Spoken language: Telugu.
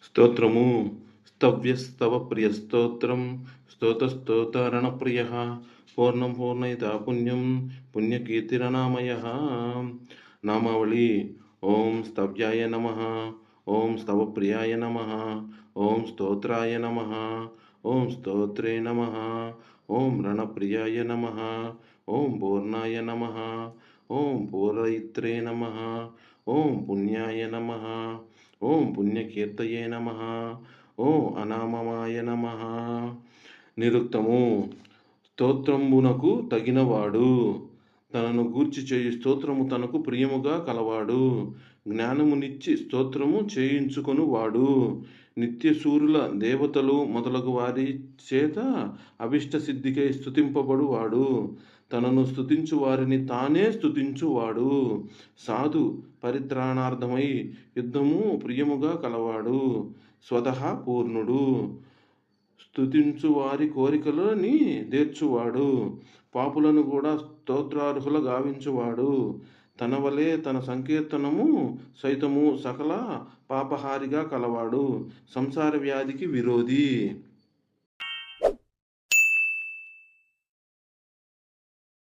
స్తోత్రము స్తవ్యస్తవ ప్రియ స్తోత్రం స్తోతస్తోతరణ ప్రియ పూర్ణం పూర్ణయిత పుణ్యం పుణ్యకీర్తిరనామయ. నామావళి. ఓం స్తవ్యాయ నమ, ఓం స్తవప్రియాయ నమ, ఓం స్తోత్రాయ నమ, ఓం స్తోత్రే నమ, ఓం రణప్రియాయ నమ, ఓం పూర్ణాయ నమ, ఓం పూరయిత్రే నమ, ఓం పుణ్యాయ నమ, ఓం పుణ్యకీర్తయే నమ, ఓం అనామమాయ నమ. నిరుక్తము. స్తోత్రంబునకు తగినవాడు, తనను గూర్చి చేయు స్తోత్రము తనకు ప్రియముగా కలవాడు, జ్ఞానమునిచ్చి స్తోత్రము చేయించుకొనువాడు, నిత్యసూరుల దేవతలు మొదలగు వారి చేత అభిష్ట సిద్ధికై స్తుతింపబడువాడు, తనను స్తుతించు వారిని తానే స్తుతించువాడు, సాధు పరిత్రాణార్థమై యుద్ధము ప్రియముగా కలవాడు, స్వతః పూర్ణుడు, స్తుతించు వారి కోరికలని తీర్చువాడు, పాపులను కూడా స్తోత్రార్హుల గావించువాడు, తన వలె తన సంకీర్తనము సైతము సకల పాపహారిగా కలవాడు, సంసార వ్యాధికి విరోధి.